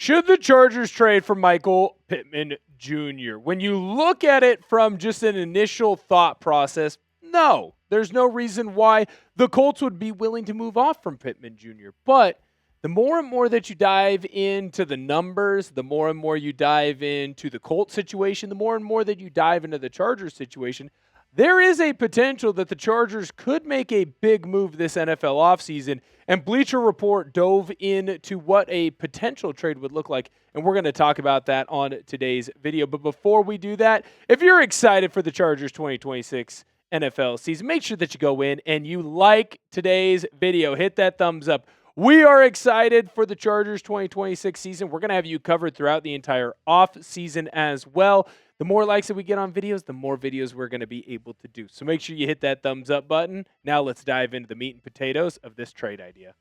Should the Chargers trade for Michael Pittman Jr.? When you look at it from just an initial thought process, no. There's no reason why the Colts would be willing to move off from Pittman Jr. But the more and more that you dive into the numbers, the more and more you dive into the Colts situation, the more and more that you dive into the Chargers situation, there is a potential that the Chargers could make a big move this NFL offseason, and Bleacher Report dove into what a potential trade would look like, and we're going to talk about that on today's video. But before we do that, if you're excited for the Chargers 2026 NFL season, make sure that you go in and you like today's video. Hit that thumbs up. We are excited for the Chargers 2026 season. We're going to have you covered throughout the entire offseason as well. The more likes that we get on videos, the more videos we're going to be able to do. So make sure you hit that thumbs up button. Now let's dive into the meat and potatoes of this trade idea.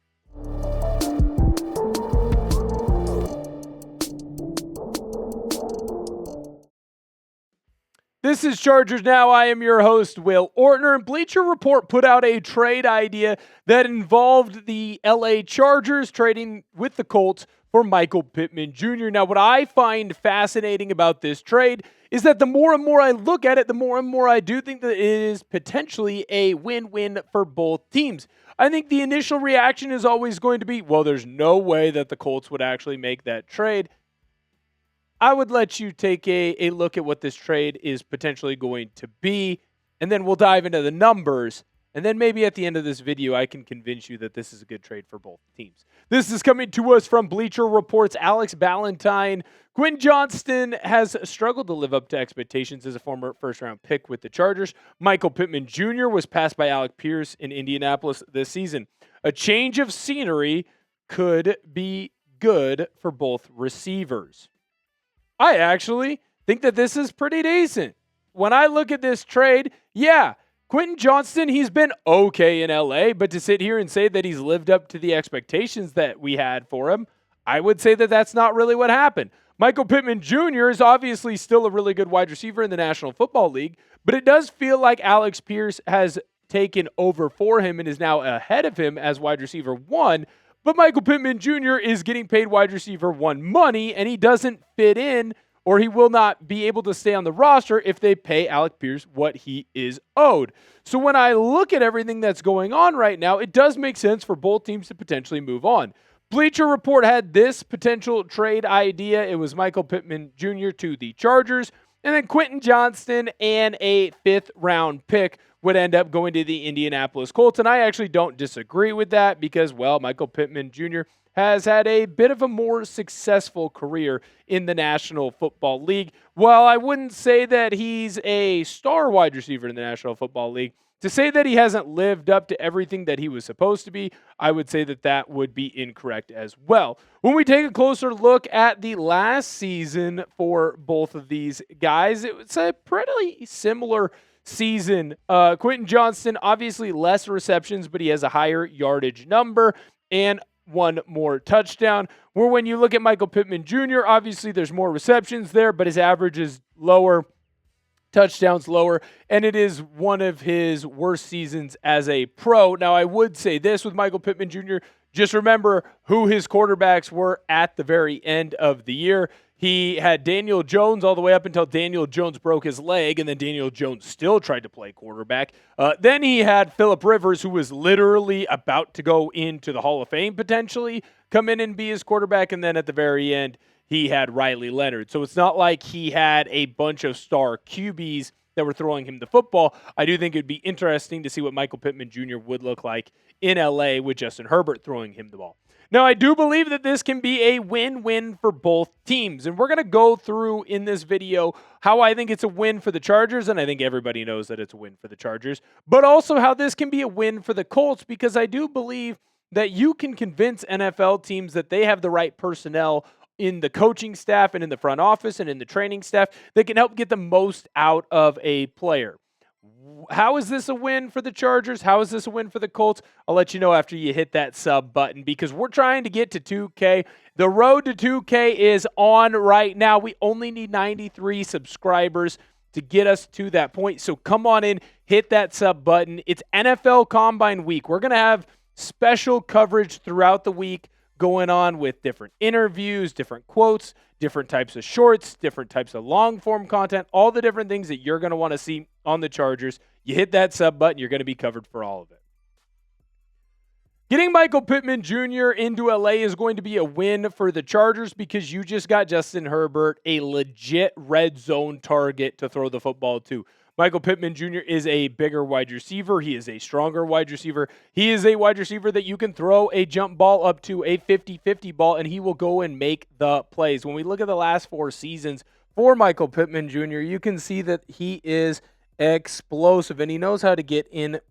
This is Chargers Now. I am your host, Will Ortner, and Bleacher Report put out a trade idea that involved the LA Chargers trading with the Colts for Michael Pittman Jr. Now, what I find fascinating about this trade is that the more and more I look at it, the more and more I do think that it is potentially a win-win for both teams. I think the initial reaction is always going to be, well, there's no way that the Colts would actually make that trade. I would let you take a look at what this trade is potentially going to be, and then we'll dive into the numbers. And then maybe at the end of this video, I can convince you that this is a good trade for both teams. This is coming to us from Bleacher Report's Alex Ballentine. Quentin Johnston has struggled to live up to expectations as a former first-round pick with the Chargers. Michael Pittman Jr. was passed by Alec Pierce in Indianapolis this season. A change of scenery could be good for both receivers. I actually think that this is pretty decent. When I look at this trade, yeah, Quentin Johnston, he's been okay in LA, but to sit here and say that he's lived up to the expectations that we had for him, I would say that that's not really what happened. Michael Pittman Jr. is obviously still a really good wide receiver in the National Football League, but it does feel like Alec Pierce has taken over for him and is now ahead of him as wide receiver one. But Michael Pittman Jr. is getting paid wide receiver one money, and he doesn't fit in, or he will not be able to stay on the roster if they pay Alec Pierce what he is owed. So when I look at everything that's going on right now, it does make sense for both teams to potentially move on. Bleacher Report had this potential trade idea. It was Michael Pittman Jr. to the Chargers, and then Quentin Johnston and a fifth-round pick would end up going to the Indianapolis Colts. And I actually don't disagree with that because, well, Michael Pittman Jr. has had a bit of a more successful career in the National Football League. While I wouldn't say that he's a star wide receiver in the National Football League, to say that he hasn't lived up to everything that he was supposed to be, I would say that that would be incorrect as well. When we take a closer look at the last season for both of these guys, it was a pretty similar season. Quentin Johnston, obviously less receptions, but he has a higher yardage number and one more touchdown. Where when you look at Michael Pittman Jr., obviously there's more receptions there, but his average is lower, touchdowns lower, and it is one of his worst seasons as a pro. Now, I would say this with Michael Pittman Jr., just remember who his quarterbacks were at the very end of the year. He had Daniel Jones all the way up until Daniel Jones broke his leg, and then Daniel Jones still tried to play quarterback. Then he had Phillip Rivers, who was literally about to go into the Hall of Fame potentially, come in and be his quarterback, and then at the very end, he had Riley Leonard. So it's not like he had a bunch of star QBs that were throwing him the football. I do think it'd be interesting to see what Michael Pittman Jr. would look like in LA with Justin Herbert throwing him the ball. Now, I do believe that this can be a win-win for both teams, and we're going to go through in this video how I think it's a win for the Chargers, and I think everybody knows that it's a win for the Chargers, but also how this can be a win for the Colts, because I do believe that you can convince NFL teams that they have the right personnel in the coaching staff and in the front office and in the training staff that can help get the most out of a player. How is this a win for the Chargers? How is this a win for the Colts? I'll let you know after you hit that sub button, because we're trying to get to 2K. The road to 2K is on right now. We only need 93 subscribers to get us to that point. So come on in, hit that sub button. It's NFL Combine week. We're going to have special coverage throughout the week going on with different interviews, different quotes, different types of shorts, different types of long-form content, all the different things that you're going to want to see on the Chargers. You hit that sub button, you're going to be covered for all of it. Getting Michael Pittman Jr. into LA is going to be a win for the Chargers because you just got Justin Herbert, a legit red zone target to throw the football to. Michael Pittman Jr. is a bigger wide receiver. He is a stronger wide receiver. He is a wide receiver that you can throw a jump ball up to, a 50-50 ball, and he will go and make the plays. When we look at the last 4 seasons for Michael Pittman Jr., you can see that he is explosive, and he knows how to get into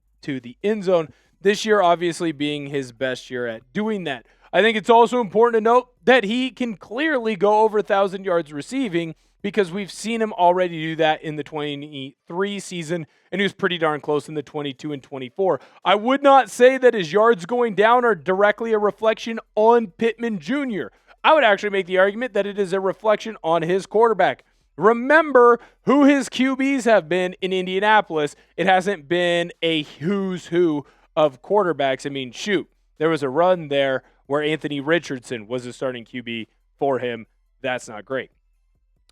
the end zone. This year, obviously, being his best year at doing that. I think it's also important to note that he can clearly go over 1,000 yards receiving because we've seen him already do that in the 23 season, and he was pretty darn close in the 22 and 24. I would not say that his yards going down are directly a reflection on Pittman Jr. I would actually make the argument that it is a reflection on his quarterback. Remember who his QBs have been in Indianapolis. It hasn't been a who's who of quarterbacks. I mean, shoot, there was a run there where Anthony Richardson was the starting QB for him. That's not great.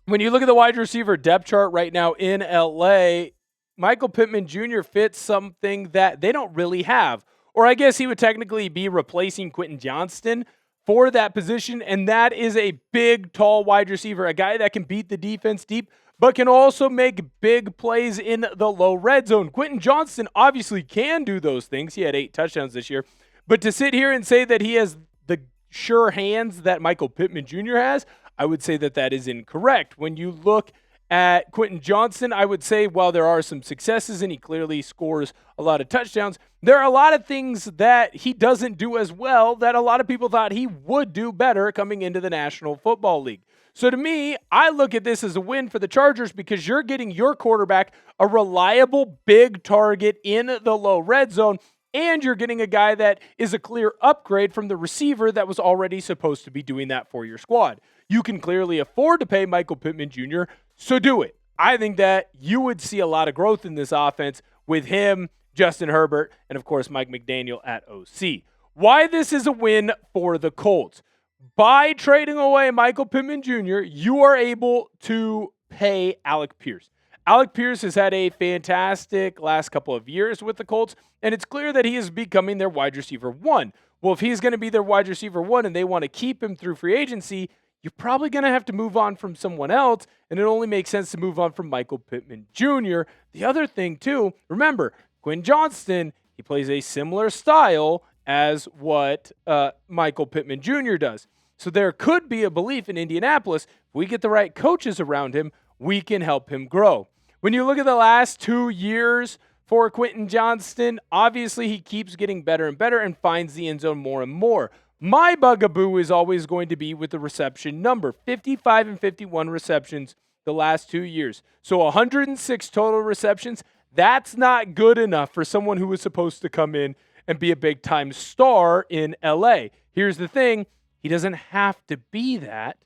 When you look at the wide receiver depth chart right now in LA, Michael Pittman Jr. fits something that they don't really have. Or I guess he would technically be replacing Quentin Johnston for that position, and that is a big, tall wide receiver, a guy that can beat the defense deep, but can also make big plays in the low red zone. Quentin Johnston obviously can do those things. He had 8 touchdowns this year. But to sit here and say that he has the sure hands that Michael Pittman Jr. has, I would say that that is incorrect. When you look at Quentin Johnston, I would say while there are some successes and he clearly scores a lot of touchdowns, there are a lot of things that he doesn't do as well that a lot of people thought he would do better coming into the National Football League. So to me, I look at this as a win for the Chargers because you're getting your quarterback a reliable big target in the low red zone, and you're getting a guy that is a clear upgrade from the receiver that was already supposed to be doing that for your squad. You can clearly afford to pay Michael Pittman Jr., so do it. I think that you would see a lot of growth in this offense with him, Justin Herbert, and of course Mike McDaniel at OC. Why this is a win for the Colts. By trading away Michael Pittman Jr., you are able to pay Alec Pierce. Alec Pierce has had a fantastic last couple of years with the Colts, and it's clear that he is becoming their wide receiver 1. Well, if he's going to be their wide receiver 1 and they want to keep him through free agency, you're probably going to have to move on from someone else, and it only makes sense to move on from Michael Pittman Jr. The other thing, too, remember, Quentin Johnston, he plays a similar style as what Michael Pittman Jr. does. So there could be a belief in Indianapolis, if we get the right coaches around him, we can help him grow. When you look at the last 2 years for Quentin Johnston, obviously he keeps getting better and better and finds the end zone more and more. My bugaboo is always going to be with the reception number, 55 and 51 receptions the last 2 years. So 106 total receptions, that's not good enough for someone who was supposed to come in and be a big-time star in LA. Here's the thing, he doesn't have to be that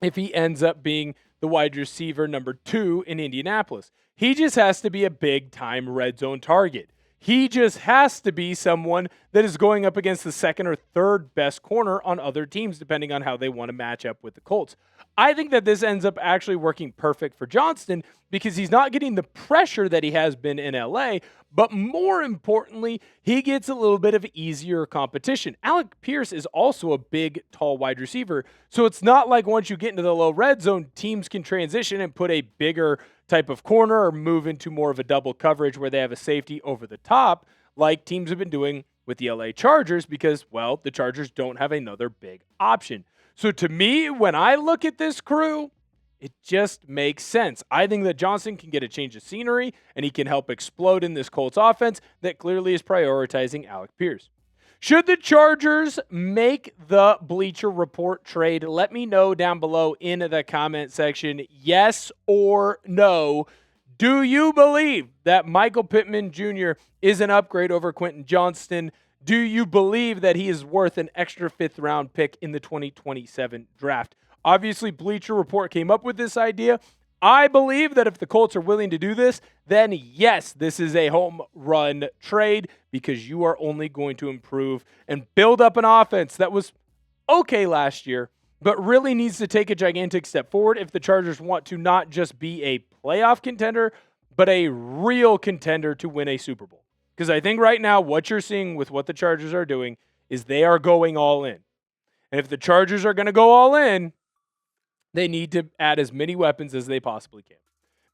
if he ends up being the wide receiver number 2 in Indianapolis. He just has to be a big-time red zone target. He just has to be someone that is going up against the second or third best corner on other teams, depending on how they want to match up with the Colts. I think that this ends up actually working perfect for Johnston because he's not getting the pressure that he has been in LA, but more importantly, he gets a little bit of easier competition. Alec Pierce is also a big, tall wide receiver, so it's not like once you get into the low red zone, teams can transition and put a bigger type of corner or move into more of a double coverage where they have a safety over the top like teams have been doing with the LA Chargers because, well, the Chargers don't have another big option. So to me, when I look at this crew, it just makes sense. I think that Johnston can get a change of scenery and he can help explode in this Colts offense that clearly is prioritizing Alec Pierce. Should the Chargers make the Bleacher Report trade? Let me know down below in the comment section, yes or no. Do you believe that Michael Pittman Jr. is an upgrade over Quentin Johnston? Do you believe that he is worth an extra 5th-round pick in the 2027 draft? Obviously, Bleacher Report came up with this idea. I believe that if the Colts are willing to do this, then yes, this is a home run trade because you are only going to improve and build up an offense that was okay last year, but really needs to take a gigantic step forward if the Chargers want to not just be a playoff contender, but a real contender to win a Super Bowl. Because I think right now what you're seeing with what the Chargers are doing is they are going all in. And if the Chargers are going to go all in, they need to add as many weapons as they possibly can.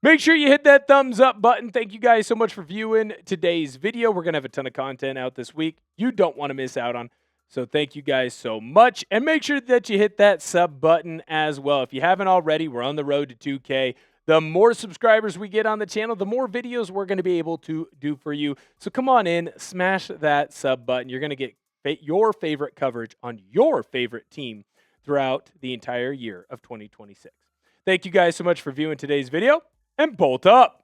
Make sure you hit that thumbs up button. Thank you guys so much for viewing today's video. We're going to have a ton of content out this week you don't want to miss out on. So thank you guys so much. And make sure that you hit that sub button as well. If you haven't already, we're on the road to 2K. The more subscribers we get on the channel, the more videos we're going to be able to do for you. So come on in, smash that sub button. You're going to get your favorite coverage on your favorite team throughout the entire year of 2026. Thank you guys so much for viewing today's video, and bolt up.